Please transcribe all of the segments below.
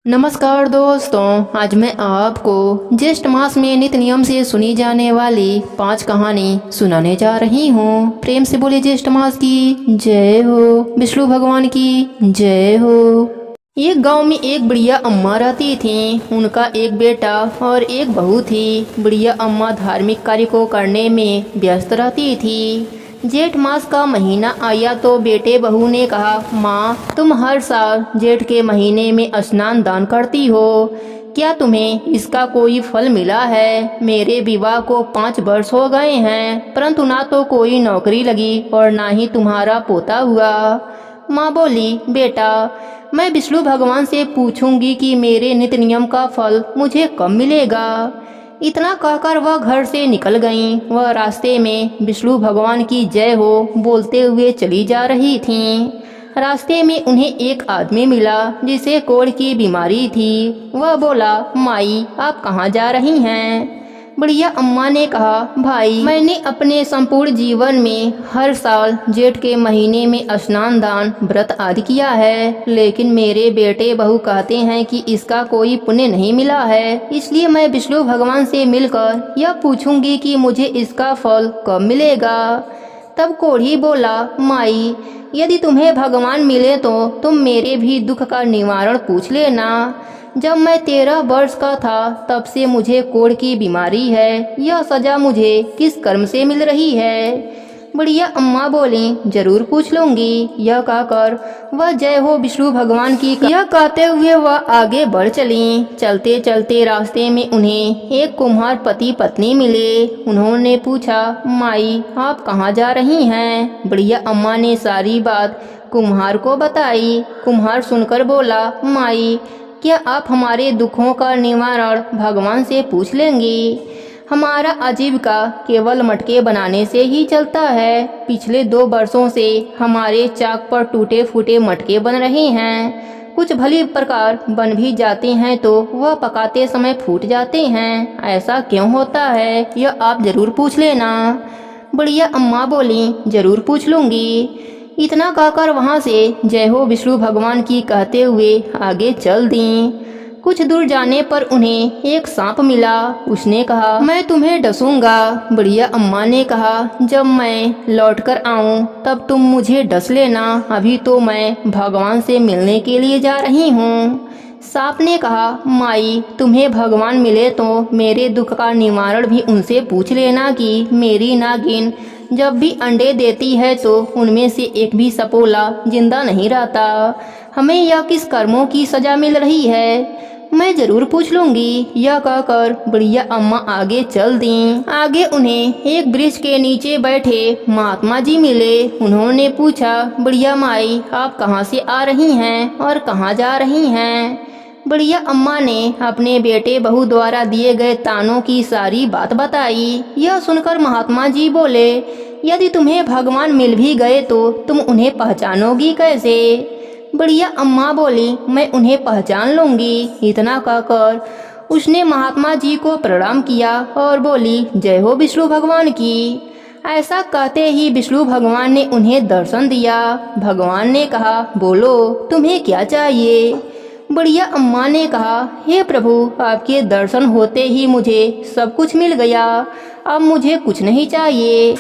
नमस्कार दोस्तों, आज मैं आपको ज्येष्ठ मास में नित्य नियम से सुनी जाने वाली 5 कहानी सुनाने जा रही हूँ। प्रेम से बोले ज्येष्ठ मास की जय हो, विष्णु भगवान की जय हो। एक गांव में एक बुढ़िया अम्मा रहती थी। उनका एक बेटा और एक बहू थी। बुढ़िया अम्मा धार्मिक कार्य को करने में व्यस्त रहती थी। जेठ मास का महीना आया तो बेटे बहू ने कहा, माँ तुम हर साल जेठ के महीने में स्नान दान करती हो, क्या तुम्हें इसका कोई फल मिला है? मेरे विवाह को 5 वर्ष हो गए हैं, परंतु ना तो कोई नौकरी लगी और ना ही तुम्हारा पोता हुआ। माँ बोली, बेटा मैं विष्णु भगवान से पूछूंगी कि मेरे नित्य नियम का फल मुझे कब मिलेगा। इतना कहकर वह घर से निकल गईं। वह रास्ते में विष्णु भगवान की जय हो बोलते हुए चली जा रही थीं। रास्ते में उन्हें एक आदमी मिला जिसे कोढ़ की बीमारी थी। वह बोला, माई आप कहाँ जा रही हैं? बुढ़िया अम्मा ने कहा, भाई मैंने अपने संपूर्ण जीवन में हर साल जेठ के महीने में स्नान दान व्रत आदि किया है, लेकिन मेरे बेटे बहू कहते हैं कि इसका कोई पुण्य नहीं मिला है। इसलिए मैं विष्णु भगवान से मिलकर यह पूछूंगी कि मुझे इसका फल कब मिलेगा। तब कोढ़ी बोला, माई यदि तुम्हें भगवान मिले तो तुम मेरे भी दुख का निवारण पूछ लेना। जब मैं 13 वर्ष का था तब से मुझे कोढ़ की बीमारी है। यह सजा मुझे किस कर्म से मिल रही है? बुढ़िया अम्मा बोली, जरूर पूछ लूंगी। यह कहकर वह जय हो विष्णु भगवान की यह कहते हुए वह आगे बढ़ चली। चलते चलते रास्ते में उन्हें एक कुम्हार पति पत्नी मिले। उन्होंने पूछा, माई आप कहाँ जा रही हैं? बुढ़िया अम्मा ने सारी बात कुम्हार को बताई। कुम्हार सुनकर बोला, माई क्या आप हमारे दुखों का निवारण भगवान से पूछ लेंगी? हमारा आजीविका केवल मटके बनाने से ही चलता है। पिछले 2 वर्षों से हमारे चाक पर टूटे फूटे मटके बन रहे हैं। कुछ भली प्रकार बन भी जाते हैं तो वह पकाते समय फूट जाते हैं। ऐसा क्यों होता है, यह आप जरूर पूछ लेना। बुढ़िया अम्मा बोली, जरूर पूछ लूंगी। इतना कहकर वहां से जय हो विष्णु भगवान की कहते हुए आगे चल दी। कुछ दूर जाने पर उन्हें एक सांप मिला। उसने कहा, मैं तुम्हें डसूंगा। बुढ़िया अम्मा ने कहा, जब मैं लौटकर आऊं तब तुम मुझे डस लेना। अभी तो मैं भगवान से मिलने के लिए जा रही हूँ। सांप ने कहा, माई तुम्हें भगवान मिले तो मेरे दुख का निवारण भी उनसे पूछ लेना कि मेरी नागिन जब भी अंडे देती है तो उनमें से एक भी सपोला जिंदा नहीं रहता। हमें यह किस कर्मों की सजा मिल रही है? मैं जरूर पूछ लूंगी। यह कहकर बुढ़िया अम्मा आगे चल दी। आगे उन्हें एक वृक्ष के नीचे बैठे महात्मा जी मिले। उन्होंने पूछा, बुढ़िया माई आप कहाँ से आ रही हैं और कहाँ जा रही हैं? बुढ़िया अम्मा ने अपने बेटे बहू द्वारा दिए गए तानों की सारी बात बताई। यह सुनकर महात्मा जी बोले, यदि तुम्हें भगवान मिल भी गए तो तुम उन्हें पहचानोगी कैसे? बुढ़िया अम्मा बोली, मैं उन्हें पहचान लूंगी। इतना कहकर उसने महात्मा जी को प्रणाम किया और बोली, जय हो विष्णु भगवान की। ऐसा कहते ही विष्णु भगवान ने उन्हें दर्शन दिया। भगवान ने कहा, बोलो तुम्हें क्या चाहिए? बुढ़िया अम्मा ने कहा, हे प्रभु आपके दर्शन होते ही मुझे सब कुछ मिल गया। अब मुझे कुछ नहीं चाहिए।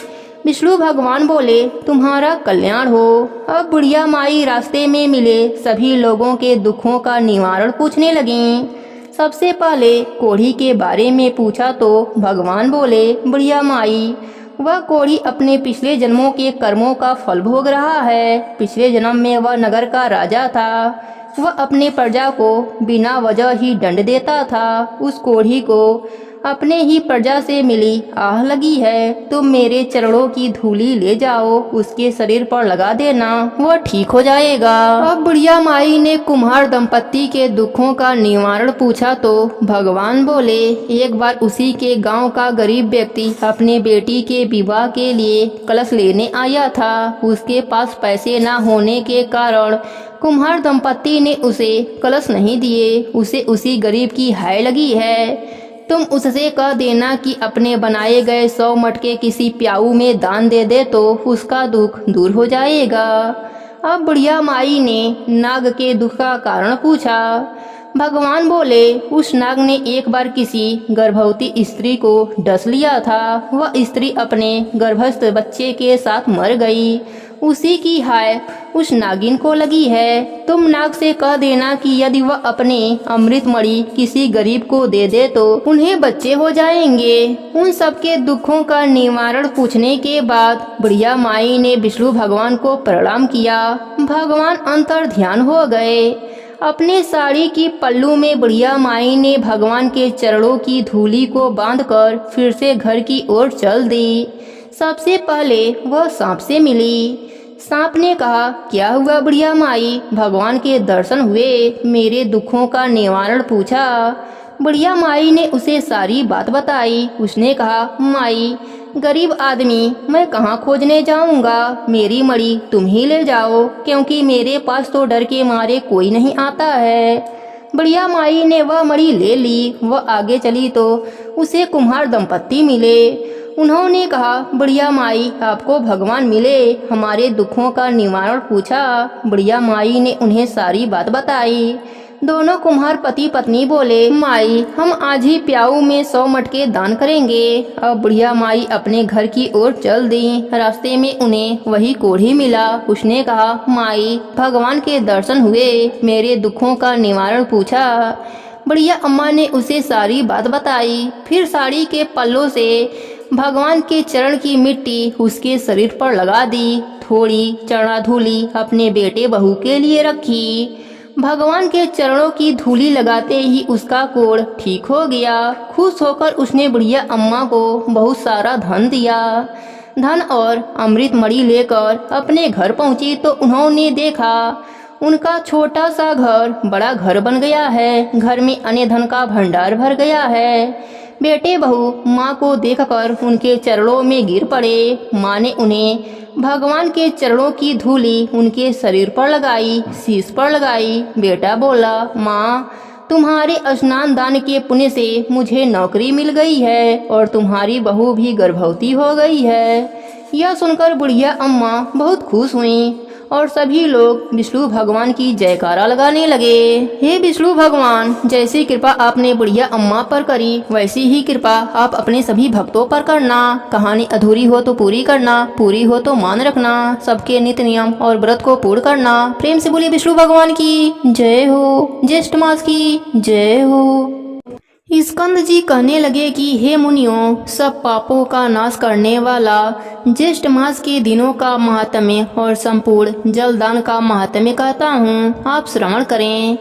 विष्णु भगवान बोले, तुम्हारा कल्याण हो। अब बुढ़िया माई रास्ते में मिले सभी लोगों के दुखों का निवारण पूछने लगीं। सबसे पहले कोढ़ी के बारे में पूछा तो भगवान बोले, बुढ़िया माई वह कोढ़ी अपने पिछले जन्मों के कर्मों का फल भोग रहा है। पिछले जन्म में वह नगर का राजा था। वह अपने प्रजा को बिना वजह ही दंड देता था। उस कोढ़ी को अपने ही प्रजा से मिली आह लगी है। तुम मेरे चरणों की धूली ले जाओ, उसके शरीर पर लगा देना, वह ठीक हो जाएगा। अब बुढ़िया माई ने कुम्हार दंपत्ति के दुखों का निवारण पूछा तो भगवान बोले, एक बार उसी के गांव का गरीब व्यक्ति अपने बेटी के विवाह के लिए कलश लेने आया था। उसके पास पैसे न होने के कारण कुम्हार दंपत्ति ने उसे कलश नहीं दिए। उसे उसी गरीब की हाय लगी है। तुम उससे कह देना कि अपने बनाए गए 100 मटके किसी प्याऊ में दान दे दे तो उसका दुख दूर हो जाएगा। अब बुढ़िया माई ने नाग के दुख का कारण पूछा भगवान बोले, उस नाग ने एक बार किसी गर्भवती स्त्री को डस लिया था। वह स्त्री अपने गर्भस्थ बच्चे के साथ मर गई। उसी की हाय उस नागिन को लगी है। तुम नाग से कह देना कि यदि वह अपने अमृत मणि किसी गरीब को दे दे तो उन्हें बच्चे हो जाएंगे। उन सबके दुखों का निवारण पूछने के बाद बुढ़िया माई ने विष्णु भगवान को प्रणाम किया। भगवान अंतर ध्यान हो गए। अपने साड़ी की पल्लू में बुढ़िया माई ने भगवान के चरणों की धूली को बांधकर फिर से घर की ओर चल दी। सबसे पहले वह सांप से मिली। सांप ने कहा, क्या हुआ बुढ़िया माई? भगवान के दर्शन हुए, मेरे दुखों का निवारण पूछा। बुढ़िया माई ने उसे सारी बात बताई। उसने कहा, माई, गरीब आदमी मैं कहाँ खोजने जाऊंगा? मेरी मणि तुम ही ले जाओ, क्योंकि मेरे पास तो डर के मारे कोई नहीं आता है। बुढ़िया माई ने वह मणि ले ली। वह आगे चली तो उसे कुम्हार दंपत्ति मिले। उन्होंने कहा, बुढ़िया माई, आपको भगवान मिले, हमारे दुखों का निवारण पूछा। बुढ़िया माई ने उन्हें सारी बात बताई। दोनों कुम्हार पति पत्नी बोले, माई, हम आज ही प्याऊ में 100 मटके दान करेंगे। अब बुढ़िया माई अपने घर की ओर चल दी। रास्ते में उन्हें वही कोढ़ी मिला। उसने कहा, माई, भगवान के दर्शन हुए, मेरे दुखों का निवारण पूछा। बुढ़िया अम्मा ने उसे सारी बात बताई। फिर साड़ी के पल्लों से भगवान के चरण की मिट्टी उसके शरीर पर लगा दी। थोड़ी चरणाधूलि अपने बेटे बहू के लिए रखी। भगवान के चरणों की धूली लगाते ही उसका कोढ़ ठीक हो गया। खुश होकर उसने बुढ़िया अम्मा को बहुत सारा धन दिया। धन और अमृत मणि लेकर अपने घर पहुंची तो उन्होंने देखा उनका छोटा सा घर बड़ा घर बन गया है। घर में अन्न धन का भंडार भर गया है। बेटे बहू माँ को देखकर उनके चरणों में गिर पड़े। माँ ने उन्हें भगवान के चरणों की धूली उनके शरीर पर लगाई, शीश पर लगाई। बेटा बोला, माँ, तुम्हारे स्नान दान के पुण्य से मुझे नौकरी मिल गई है और तुम्हारी बहू भी गर्भवती हो गई है। यह सुनकर बुढ़िया अम्मा बहुत खुश हुईं और सभी लोग विष्णु भगवान की जयकारा लगाने लगे। हे विष्णु भगवान, जैसी कृपा आपने बुढ़िया अम्मा पर करी वैसी ही कृपा आप अपने सभी भक्तों पर करना। कहानी अधूरी हो तो पूरी करना, पूरी हो तो मान रखना। सबके नित्य नियम और व्रत को पूर्ण करना। प्रेम से बोलिए विष्णु भगवान की जय हो। ज्येष्ठ मास की जय हो। स्कंद जी कहने लगे कि हे मुनियों, सब पापों का नाश करने वाला ज्येष्ठ मास के दिनों का महात्म्य और संपूर्ण जलदान का महात्म्य कहता हूँ, आप श्रवण करें।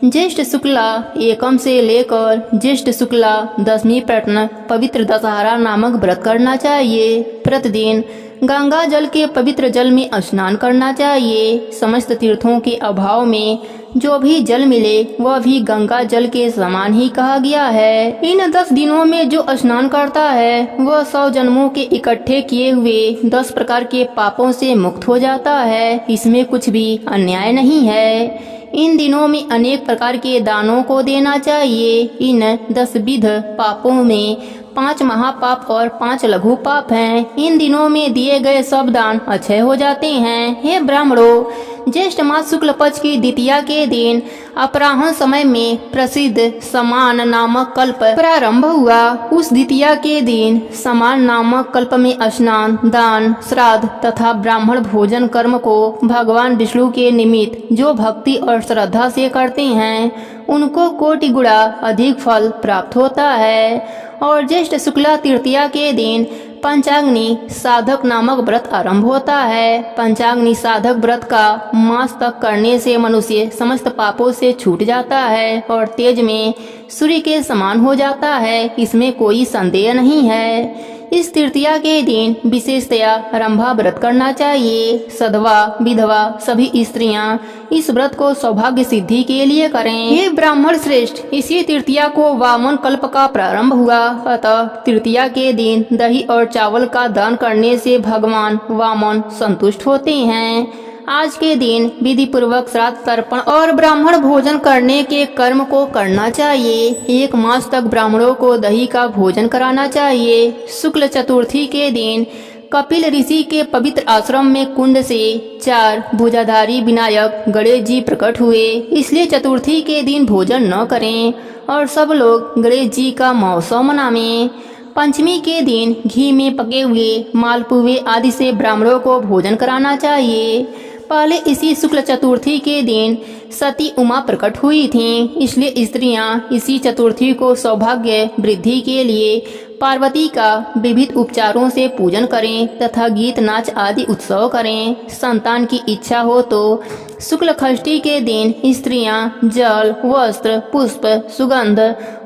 ज्येष्ठ शुक्ला एकम से लेकर ज्येष्ठ शुक्ला दशमी प्रश्न पवित्र दशहरा नामक व्रत करना चाहिए। प्रतिदिन गंगा जल के पवित्र जल में स्नान करना चाहिए। समस्त तीर्थों के अभाव में जो भी जल मिले वह भी गंगा जल के समान ही कहा गया है। इन 10 दिनों में जो स्नान करता है वह 100 जन्मों के इकट्ठे किए हुए 10 प्रकार के पापों से मुक्त हो जाता है। इसमें कुछ भी अन्याय नहीं है। इन दिनों में अनेक प्रकार के दानों को देना चाहिए। इन 10 विध पापों में 5 महापाप और 5 लघु पाप हैं। इन दिनों में दिए गए सब दान अक्षय हो जाते हैं। हे ब्राह्मणों, ज्येष्ठ मास शुक्ल पक्ष की द्वितीया के दिन अपराह्न समय में प्रसिद्ध समान नामक कल्प प्रारंभ हुआ। उस द्वितीया के दिन समान नामक कल्प में स्नान, दान, श्राद्ध तथा ब्राह्मण भोजन कर्म को भगवान विष्णु के निमित्त जो भक्ति और श्रद्धा से करते हैं उनको कोटि गुणा अधिक फल प्राप्त होता है। और ज्येष्ठ शुक्ला तृतीया के दिन पंचाग्नि साधक नामक व्रत आरंभ होता है। पंचाग्नि साधक व्रत का मास तक करने से मनुष्य समस्त पापों से छूट जाता है और तेज में सूर्य के समान हो जाता है। इसमें कोई संदेह नहीं है। इस तृतीया के दिन विशेषतया रंभा व्रत करना चाहिए। सधवा विधवा सभी स्त्रियां इस व्रत को सौभाग्य सिद्धि के लिए करें। ये ब्राह्मण श्रेष्ठ, इसी तृतीया को वामन कल्प का प्रारंभ हुआ। अतः तृतीया के दिन दही और चावल का दान करने से भगवान वामन संतुष्ट होते हैं। आज के दिन विधि पूर्वक श्राद्ध तर्पण और ब्राह्मण भोजन करने के कर्म को करना चाहिए। 1 मास तक ब्राह्मणों को दही का भोजन कराना चाहिए। शुक्ल चतुर्थी के दिन कपिल ऋषि के पवित्र आश्रम में कुंड से 4 भुजाधारी विनायक गणेश जी प्रकट हुए। इसलिए चतुर्थी के दिन भोजन न करें और सब लोग गणेश जी का महोत्सव मनावें। पंचमी के दिन घी में पके हुए मालपुए आदि से ब्राह्मणों को भोजन कराना चाहिए। पहले इसी शुक्ल चतुर्थी के दिन सती उमा प्रकट हुई थीं, इसलिए स्त्रियां इसी चतुर्थी को सौभाग्य वृद्धि के लिए पार्वती का विविध उपचारों से पूजन करें तथा गीत नाच आदि उत्सव करें। संतान की इच्छा हो तो शुक्ल षष्ठी के दिन स्त्रियां जल, वस्त्र, पुष्प, सुगंध,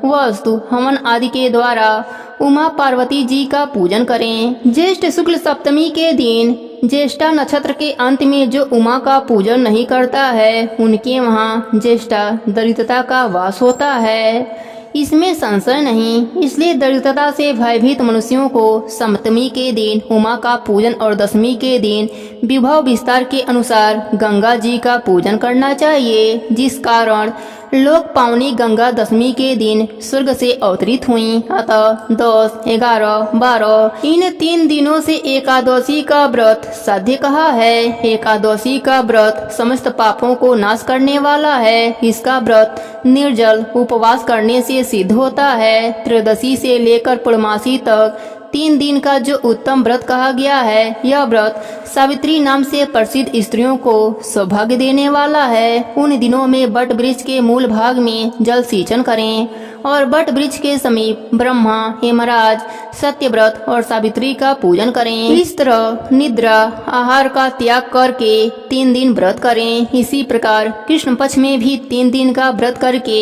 वस्तु, हवन आदि के द्वारा उमा पार्वती जी का पूजन करें। ज्येष्ठ शुक्ल सप्तमी के दिन ज्येष्ठा नक्षत्र के अंत में जो उमा का पूजन नहीं करता है उनके वहाँ ज्येष्ठा दरिद्रता का वास होता है, इसमें संशय नहीं। इसलिए दरिद्रता से भयभीत मनुष्यों को सप्तमी के दिन उमा का पूजन और दशमी के दिन विभव विस्तार के अनुसार गंगा जी का पूजन करना चाहिए, जिस कारण लोक पावनी गंगा दशमी के दिन स्वर्ग से अवतरित हुई। अतः 10, 11, 12 इन 3 दिनों से एकादशी का व्रत साध्य कहा है। एकादशी का व्रत समस्त पापों को नाश करने वाला है। इसका व्रत निर्जल उपवास करने से सिद्ध होता है। त्रयोदशी से लेकर पूर्णमासी तक 3 दिन का जो उत्तम व्रत कहा गया है, यह व्रत सावित्री नाम से प्रसिद्ध स्त्रियों को सौभाग्य देने वाला है। उन दिनों में वट वृक्ष के मूल भाग में जल सिंचन करें और वट वृक्ष के समीप ब्रह्मा, हेमराज, सत्यव्रत और सावित्री का पूजन करें। इस तरह निद्रा आहार का त्याग करके 3 दिन व्रत करें। इसी प्रकार कृष्ण पक्ष में भी 3 दिन का व्रत करके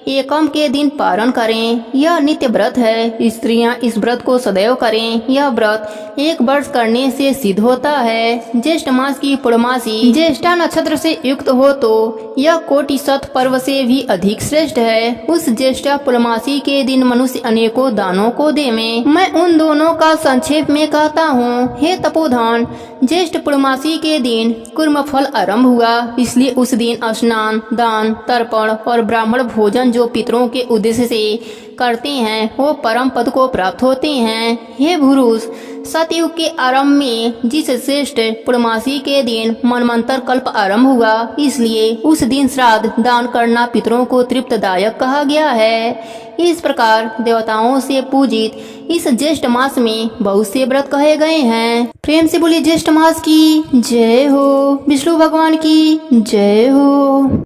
एकम के दिन पारण करें। यह नित्य व्रत है। स्त्रियां इस व्रत को सदैव करें। यह व्रत 1 वर्ष करने से सिद्ध होता है। ज्येष्ठ मास की पूर्णमासी ज्येष्ठा नक्षत्र से युक्त हो तो यह कोटि शत पर्व से भी अधिक श्रेष्ठ है। उस ज्येष्ठा पूर्णमासी के दिन मनुष्य अनेकों दानों को देवे। मैं उन दोनों का संक्षेप में कहता हूँ। हे तपोधन, ज्येष्ठ पूर्णमासी के दिन कुर्म फल आरंभ हुआ, इसलिए उस दिन स्नान, दान, तर्पण और ब्राह्मण भोजन जो पितरों के उद्देश्य से करते हैं वो परम पद को प्राप्त होते हैं। हे पुरुष, सतयुग के आरंभ में जिस श्रेष्ठ पूर्णमासी के दिन मनमंत्र कल्प आरंभ हुआ, इसलिए उस दिन श्राद्ध दान करना पितरों को तृप्तदायक कहा गया है। इस प्रकार देवताओं से पूजित इस ज्येष्ठ मास में बहुत से व्रत कहे गए हैं। प्रेम से बोलिए ज्येष्ठ मास की जय हो, विष्णु भगवान की जय हो।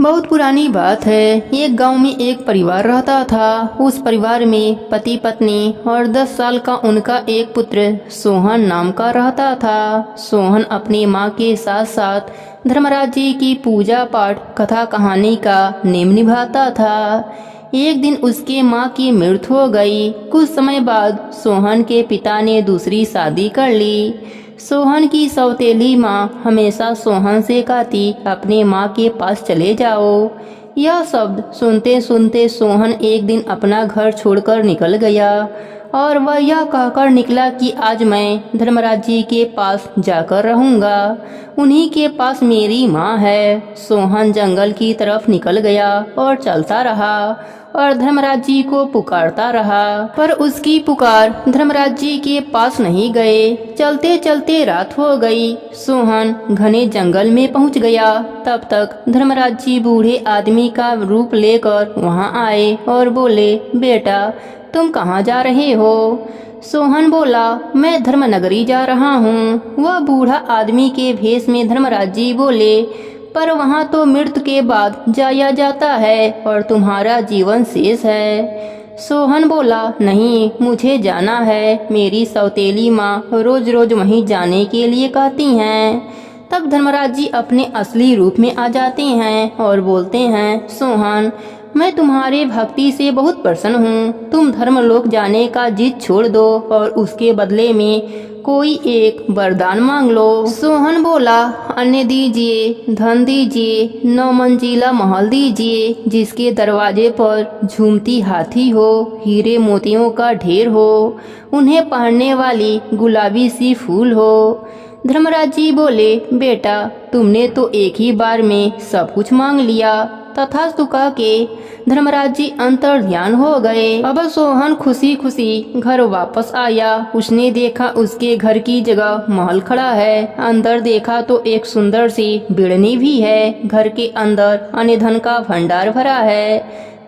बहुत पुरानी बात है। एक गांव में एक परिवार रहता था। उस परिवार में पति पत्नी और 10 साल का उनका एक पुत्र सोहन नाम का रहता था। सोहन अपनी माँ के साथ साथ धर्मराज जी की पूजा पाठ कथा कहानी का नेम निभाता था। एक दिन उसके माँ की मृत्यु हो गई। कुछ समय बाद सोहन के पिता ने दूसरी शादी कर ली। सोहन की सौतेली माँ हमेशा सोहन से कहती, अपने माँ के पास चले जाओ। यह शब्द सुनते सुनते सोहन एक दिन अपना घर छोड़कर निकल गया और वह यह कहकर निकला कि आज मैं धर्मराज जी के पास जाकर रहूंगा। उन्हीं के पास मेरी माँ है। सोहन जंगल की तरफ निकल गया और चलता रहा और धर्मराज जी को पुकारता रहा, पर उसकी पुकार धर्मराज जी के पास नहीं गए। चलते चलते रात हो गई। सोहन घने जंगल में पहुंच गया। तब तक धर्मराज जी बूढ़े आदमी का रूप लेकर वहां आए और बोले, बेटा तुम कहाँ जा रहे हो? सोहन बोला, मैं धर्मनगरी जा रहा हूँ। वह बूढ़ा आदमी के भेष में धर्मराज जी बोले, पर वहाँ तो मृत्यु के बाद जाया जाता है और तुम्हारा जीवन शेष है। सोहन बोला, नहीं, मुझे जाना है। मेरी सौतेली माँ रोज रोज वहीं जाने के लिए कहती हैं। तब धर्मराज जी अपने असली रूप में आ जाते हैं और बोलते हैं, सोहन मैं तुम्हारे भक्ति से बहुत प्रसन्न हूँ। तुम धर्मलोक जाने का जिद छोड़ दो और उसके बदले में कोई एक वरदान मांग लो। सोहन बोला, अन्न दीजिए, धन दीजिए, 9 मंजिला महल दीजिए, जिसके दरवाजे पर झूमती हाथी हो, हीरे मोतियों का ढेर हो, उन्हें पहनने वाली गुलाबी सी फूल हो। धर्मराज जी बोले, बेटा तुमने तो एक ही बार में सब कुछ मांग लिया। तथास्तु कह के धर्मराज जी अंतर्ध्यान हो गए। अब सोहन खुशी खुशी घर वापस आया। उसने देखा उसके घर की जगह महल खड़ा है। अंदर देखा तो एक सुंदर सी बिड़नी भी है। घर के अंदर अन्य धन का भंडार भरा है।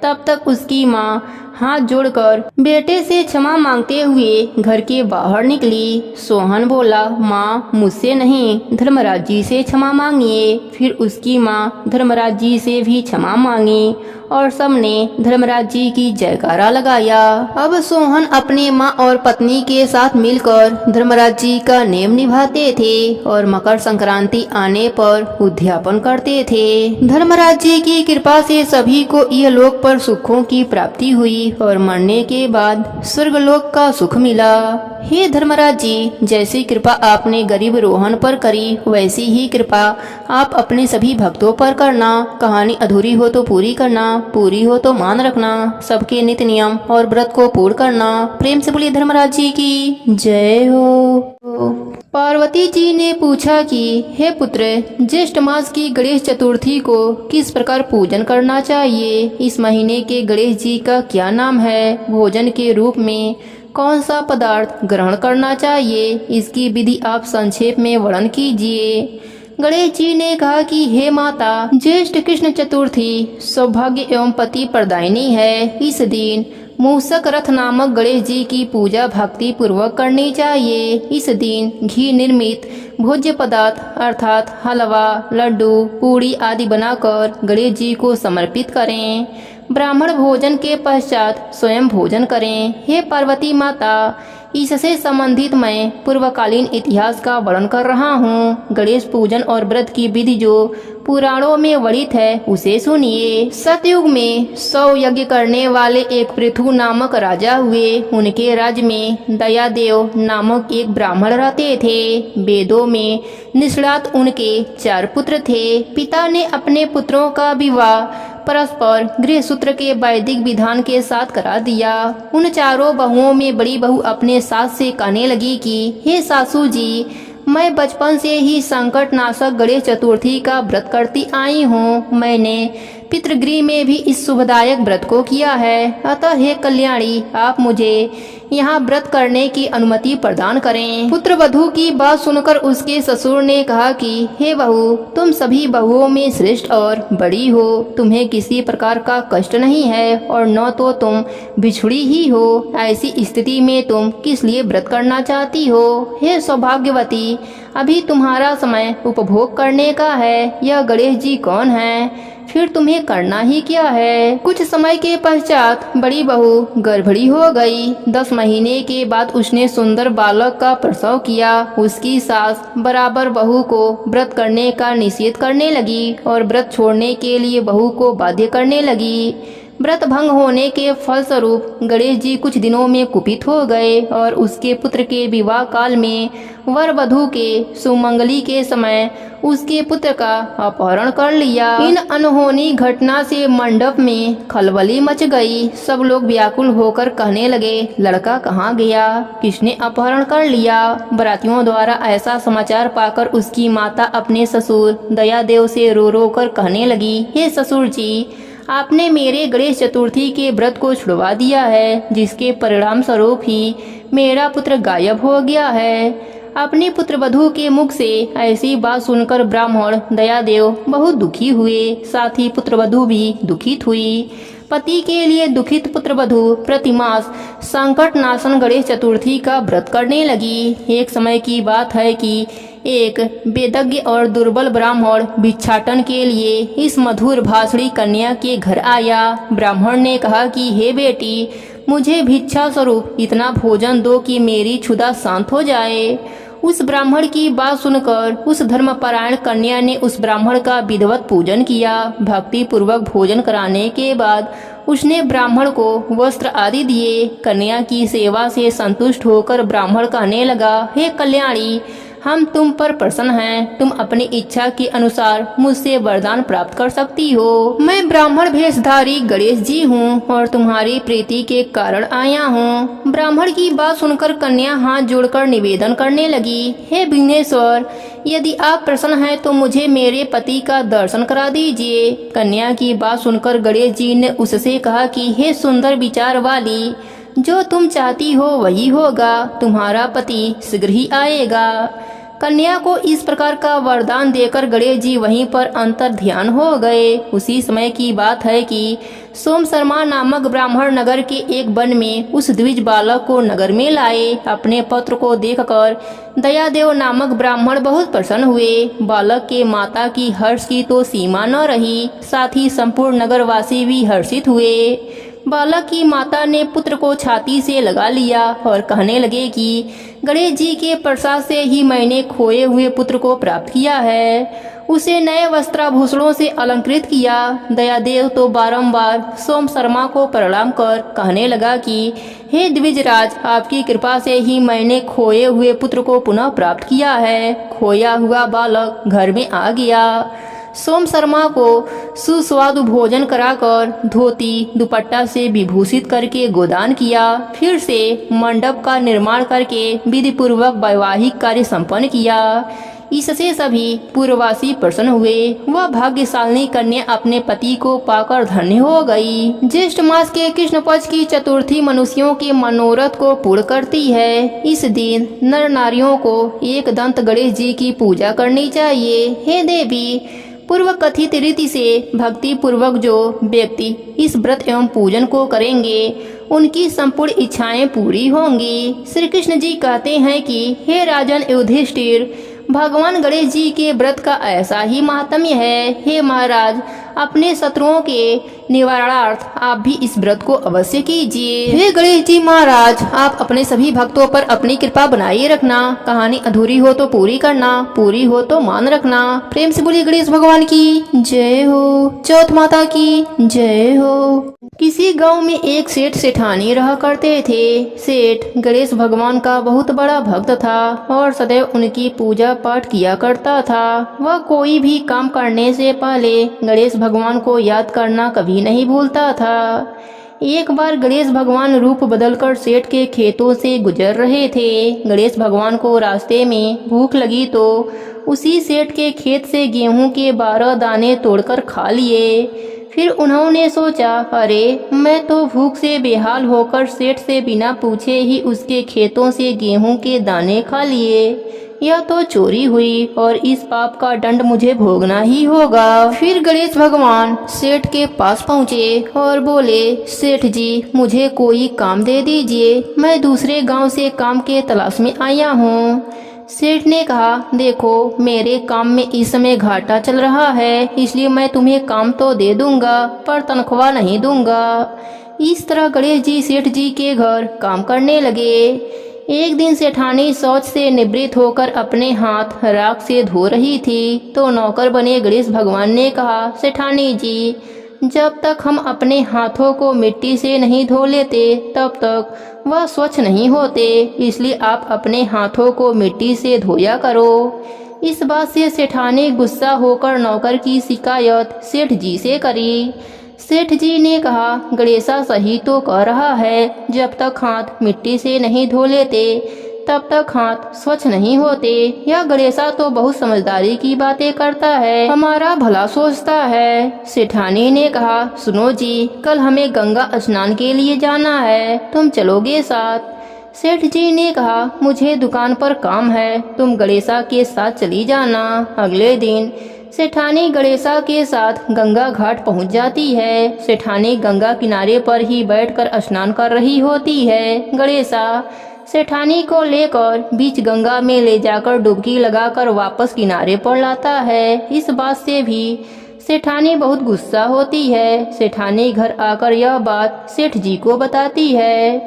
तब तक उसकी माँ हाथ जोड़कर बेटे से क्षमा मांगते हुए घर के बाहर निकली। सोहन बोला, माँ मुझसे नहीं, धर्मराज जी से क्षमा मांगिए। फिर उसकी माँ धर्मराज जी से भी क्षमा मांगी और सबने धर्मराज जी की जयकारा लगाया। अब सोहन अपने माँ और पत्नी के साथ मिलकर धर्मराज जी का नेम निभाते थे और मकर संक्रांति आने पर उद्यापन करते थे। धर्मराज जी की कृपा से सभी को यह लोक पर सुखों की प्राप्ति हुई और मरने के बाद स्वर्गलोक का सुख मिला। हे धर्मराज जी, जैसी कृपा आपने गरीब रोहन पर करी वैसी ही कृपा आप अपने सभी भक्तों पर करना। कहानी अधूरी हो तो पूरी करना, पूरी हो तो मान रखना। सबके नित्य नियम और व्रत को पूर्ण करना। प्रेम से बोलिए धर्मराज जी की जय हो। पार्वती जी ने पूछा कि हे पुत्र, ज्येष्ठ मास की गणेश चतुर्थी को किस प्रकार पूजन करना चाहिए? इस महीने के गणेश जी का क्या नाम है? भोजन के रूप में कौन सा पदार्थ ग्रहण करना चाहिए? इसकी विधि आप संक्षेप में वर्णन कीजिए। गणेश जी ने कहा कि हे माता, ज्येष्ठ कृष्ण चतुर्थी सौभाग्य एवं पति प्रदायिनी है। इस दिन मूषक रथ नामक गणेश जी की पूजा भक्ति पूर्वक करनी चाहिए। इस दिन घी निर्मित भोज्य पदार्थ अर्थात हलवा, लड्डू, पूड़ी आदि बनाकर गणेश जी को समर्पित करें। ब्राह्मण भोजन के पश्चात स्वयं भोजन करें। हे पार्वती माता, इससे संबंधित मैं पूर्वकालीन इतिहास का वर्णन कर रहा हूँ। गणेश पूजन और व्रत की विधि जो पुराणों में वर्णित है उसे सुनिए। सतयुग में 100 यज्ञ करने वाले एक पृथु नामक राजा हुए। उनके राज्य में दयादेव नामक एक ब्राह्मण रहते थे। वेदों में निष्णात उनके 4 पुत्र थे। पिता ने अपने पुत्रों का विवाह परस्पर गृह सूत्र के वैदिक विधान के साथ करा दिया। उन 4 बहुओं में बड़ी बहू अपने सास से कहने लगी कि हे सासू जी, मैं बचपन से ही संकट नाशक गणेश चतुर्थी का व्रत करती आई हूँ। मैंने पितृगृह में भी इस शुभदायक व्रत को किया है। अतः हे कल्याणी, आप मुझे यहाँ व्रत करने की अनुमति प्रदान करें। पुत्र वधू की बात सुनकर उसके ससुर ने कहा कि हे बहू, तुम सभी बहुओं में श्रेष्ठ और बड़ी हो। तुम्हें किसी प्रकार का कष्ट नहीं है और न तो तुम बिछुड़ी ही हो। ऐसी स्थिति में तुम किस लिए व्रत करना चाहती हो? हे सौभाग्यवती, अभी तुम्हारा समय उपभोग करने का है। यह गणेश जी कौन है? फिर तुम्हें करना ही क्या है? कुछ समय के पश्चात बड़ी बहू गर्भणी हो गई। 10 महीने के बाद उसने सुंदर बालक का प्रसव किया। उसकी सास बराबर बहू को व्रत करने का निषेध करने लगी और व्रत छोड़ने के लिए बहू को बाध्य करने लगी। व्रत भंग होने के फलस्वरूप गणेश जी कुछ दिनों में कुपित हो गए और उसके पुत्र के विवाह काल में वर वधू के सुमंगली के समय उसके पुत्र का अपहरण कर लिया। इन अनहोनी घटना से मंडप में खलबली मच गई। सब लोग व्याकुल होकर कहने लगे, लड़का कहाँ गया? किसने अपहरण कर लिया? बरातियों द्वारा ऐसा समाचार पाकर उसकी माता अपने ससुर दयादेव से रो रो कर कहने लगी, हे ससुर जी, आपने मेरे गणेश चतुर्थी के व्रत को छुड़वा दिया है, जिसके परिणाम स्वरूप ही मेरा पुत्र गायब हो गया है। अपने पुत्र वधू के मुख से ऐसी बात सुनकर ब्राह्मण दयादेव बहुत दुखी हुए। साथ ही पुत्र वधू भी दुखित हुई। पति के लिए दुखित पुत्र वधू प्रतिमास संकट नाशन गणेश चतुर्थी का व्रत करने लगी। एक समय की बात है कि एक वेदज्ञ और दुर्बल ब्राह्मण भिक्षाटन के लिए इस मधुर भाषणी कन्या के घर आया। ब्राह्मण ने कहा कि हे बेटी, मुझे भिक्षा स्वरूप इतना भोजन दो कि मेरी क्षुधा शांत हो जाए। उस ब्राह्मण की बात सुनकर उस धर्मपरायण कन्या ने उस ब्राह्मण का विधिवत पूजन किया। भक्ति पूर्वक भोजन कराने के बाद उसने ब्राह्मण को वस्त्र आदि दिए। कन्या की सेवा से संतुष्ट होकर ब्राह्मण कहने लगा, हे कल्याणी, हम तुम पर प्रसन्न हैं। तुम अपनी इच्छा के अनुसार मुझसे वरदान प्राप्त कर सकती हो। मैं ब्राह्मण भेषधारी गणेश जी हूँ और तुम्हारी प्रीति के कारण आया हूँ। ब्राह्मण की बात सुनकर कन्या हाथ जोड़कर निवेदन करने लगी, हे विघ्नेश्वर, यदि आप प्रसन्न हैं तो मुझे मेरे पति का दर्शन करा दीजिए। कन्या की बात सुनकर गणेश जी ने उससे कहा कि हे सुंदर विचार वाली, जो तुम चाहती हो वही होगा। तुम्हारा पति शीघ्र ही आएगा। कन्या को इस प्रकार का वरदान देकर गणेश जी वहीं पर अंतर ध्यान हो गए। उसी समय की बात है कि सोम शर्मा नामक ब्राह्मण नगर के एक वन में उस द्विज बालक को नगर में लाए। अपने पुत्र को देखकर दयादेव नामक ब्राह्मण बहुत प्रसन्न हुए। बालक के माता की हर्ष की तो सीमा न रही, साथ ही संपूर्ण नगरवासी भी हर्षित हुए। बालक की माता ने पुत्र को छाती से लगा लिया और कहने लगे कि गणेश जी के प्रसाद से ही मैंने खोए हुए पुत्र को प्राप्त किया है। उसे नए वस्त्राभूषणों से अलंकृत किया। दयादेव तो बारंबार सोम शर्मा को प्रणाम कर कहने लगा कि हे द्विजराज, आपकी कृपा से ही मैंने खोए हुए पुत्र को पुनः प्राप्त किया है। खोया हुआ बालक घर में आ गया। सोम शर्मा को सुस्वादु भोजन कराकर धोती दुपट्टा से विभूषित करके गोदान किया। फिर से मंडप का निर्माण करके विधि पूर्वक वैवाहिक कार्य संपन्न किया। इससे सभी पूर्ववासी प्रसन्न हुए। वह भाग्यशालिनी कन्या अपने पति को पाकर धन्य हो गई। ज्येष्ठ मास के कृष्ण पक्ष की चतुर्थी मनुष्यों के मनोरथ को पूर्ण करती है। इस दिन नर नारियों को एक दंत गणेश जी की पूजा करनी चाहिए। हे देवी, पूर्व कथित रीति से भक्ति पूर्वक जो व्यक्ति इस व्रत एवं पूजन को करेंगे उनकी संपूर्ण इच्छाएं पूरी होंगी। श्री कृष्ण जी कहते हैं कि हे राजन युधिष्ठिर, भगवान गणेश जी के व्रत का ऐसा ही महात्म्य है। हे महाराज, अपने शत्रुओं के निवारणार्थ आप भी इस व्रत को अवश्य कीजिए। हे गणेश जी महाराज, आप अपने सभी भक्तों पर अपनी कृपा बनाए रखना। कहानी अधूरी हो तो पूरी करना, पूरी हो तो मान रखना। प्रेम से बोलिए गणेश भगवान की जय हो, चौथ माता की जय हो। किसी गांव में एक सेठ सेठानी रहा करते थे। सेठ गणेश भगवान का बहुत बड़ा भक्त था और सदैव उनकी पूजा पाठ किया करता था। वह कोई भी काम करने से पहले गणेश भगवान को याद करना कभी नहीं भूलता था। एक बार गणेश भगवान रूप बदलकर सेठ के खेतों से गुजर रहे थे। गणेश भगवान को रास्ते में भूख लगी तो उसी सेठ के खेत से गेहूं के 12 दाने तोड़कर खा लिए। फिर उन्होंने सोचा, अरे मैं तो भूख से बेहाल होकर सेठ से बिना पूछे ही उसके खेतों से गेहूं के दाने खा लिए। यह तो चोरी हुई और इस पाप का दंड मुझे भोगना ही होगा। फिर गणेश भगवान सेठ के पास पहुँचे और बोले, सेठ जी, मुझे कोई काम दे दीजिए, मैं दूसरे गांव से काम के तलाश में आया हूँ। सेठ ने कहा, देखो मेरे काम में इस समय घाटा चल रहा है, इसलिए मैं तुम्हें काम तो दे दूंगा पर तनख्वाह नहीं दूंगा। इस तरह गणेश जी सेठ जी के घर काम करने लगे। एक दिन सेठानी शौच से निवृत्त होकर अपने हाथ राख से धो रही थी तो नौकर बने गणेश भगवान ने कहा, सेठानी जी, जब तक हम अपने हाथों को मिट्टी से नहीं धो लेते तब तक वह स्वच्छ नहीं होते, इसलिए आप अपने हाथों को मिट्टी से धोया करो। इस बात से सेठानी गुस्सा होकर नौकर की शिकायत सेठ जी से करी। सेठ जी ने कहा, गणेशा सही तो कह रहा है, जब तक हाथ मिट्टी से नहीं धो लेते तब तक हाथ स्वच्छ नहीं होते। यह गणेशा तो बहुत समझदारी की बातें करता है, हमारा भला सोचता है। सेठानी ने कहा, सुनो जी, कल हमें गंगा स्नान के लिए जाना है, तुम चलोगे साथ? सेठ जी ने कहा, मुझे दुकान पर काम है, तुम गणेशा के साथ चली जाना। अगले दिन सेठानी गणेशा के साथ गंगा घाट पहुंच जाती है। सेठानी गंगा किनारे पर ही बैठकर स्नान कर रही होती है। गणेशा सेठानी को लेकर बीच गंगा में ले जाकर डुबकी लगाकर वापस किनारे पर लाता है। इस बात से भी सेठानी बहुत गुस्सा होती है। सेठानी घर आकर यह बात सेठ जी को बताती है।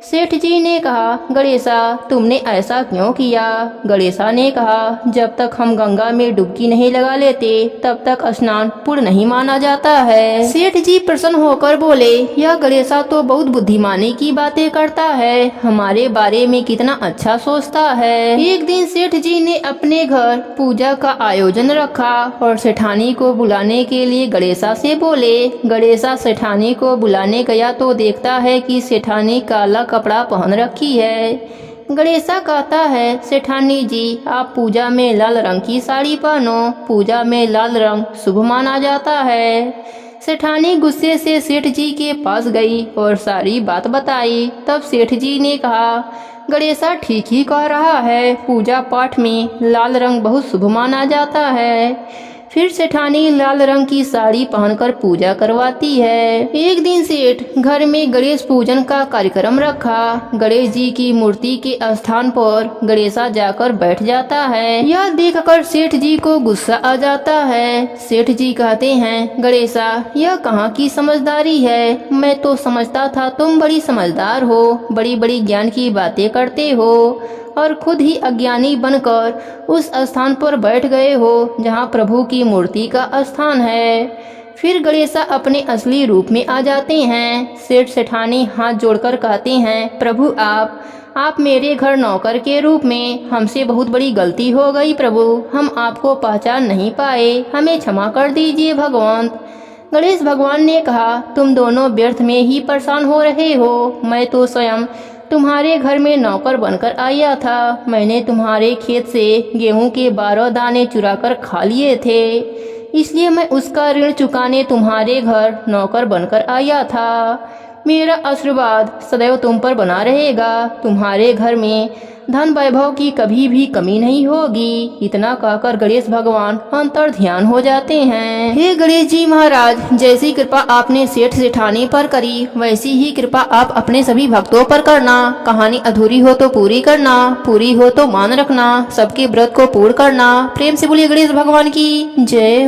सेठ जी ने कहा, गणेशा तुमने ऐसा क्यों किया? गणेशा ने कहा, जब तक हम गंगा में डुबकी नहीं लगा लेते तब तक स्नान पूर्ण नहीं माना जाता है। सेठ जी प्रसन्न होकर बोले, यह गणेशा तो बहुत बुद्धिमानी की बातें करता है, हमारे बारे में कितना अच्छा सोचता है। एक दिन सेठ जी ने अपने घर पूजा का आयोजन रखा और सेठानी को बुलाने के लिए गणेशा से बोले। गणेशा सेठानी को बुलाने गया तो देखता है कि सेठानी काला कपड़ा पहन रखी है। गणेशा कहता है, सेठानी जी आप पूजा में लाल रंग की साड़ी पहनो, पूजा में लाल रंग शुभ माना जाता है। सेठानी गुस्से से सेठ जी के पास गई और सारी बात बताई। तब सेठ जी ने कहा, गणेशा ठीक ही कह रहा है, पूजा पाठ में लाल रंग बहुत शुभ माना जाता है। फिर सेठानी लाल रंग की साड़ी पहनकर पूजा करवाती है। एक दिन सेठ घर में गणेश पूजन का कार्यक्रम रखा। गणेश जी की मूर्ति के स्थान पर गणेशा जाकर बैठ जाता है। यह देखकर सेठ जी को गुस्सा आ जाता है। सेठ जी कहते हैं, गणेशा यह कहाँ की समझदारी है, मैं तो समझता था तुम बड़ी समझदार हो, बड़ी बड़ी ज्ञान की बातें करते हो और खुद ही अज्ञानी बनकर उस स्थान पर बैठ गए हो जहाँ प्रभु की मूर्ति का स्थान है। फिर गणेशा अपने असली रूप में आ जाते हैं। सेठ सेठानी हाथ जोड़कर कहते हैं, प्रभु आप मेरे घर नौकर के रूप में, हमसे बहुत बड़ी गलती हो गई प्रभु, हम आपको पहचान नहीं पाए, हमें क्षमा कर दीजिए भगवान। गणेश भगवान ने कहा, तुम दोनों व्यर्थ में ही परेशान हो रहे हो, मैं तो स्वयं तुम्हारे घर में नौकर बनकर आया था। मैंने तुम्हारे खेत से गेहूं के 12 दाने चुराकर खा लिए थे, इसलिए मैं उसका ऋण चुकाने तुम्हारे घर नौकर बनकर आया था। मेरा आशीर्वाद सदैव तुम पर बना रहेगा, तुम्हारे घर में धन वैभव की कभी भी कमी नहीं होगी। इतना कहकर गणेश भगवान अंतर ध्यान हो जाते हैं। हे गणेश जी महाराज, जैसी कृपा आपने सेठ सेठानी पर करी वैसी ही कृपा आप अपने सभी भक्तों पर करना। कहानी अधूरी हो तो पूरी करना, पूरी हो तो मान रखना, सबके व्रत को पूर्ण करना। प्रेम से बोलिए गणेश भगवान की जय हो।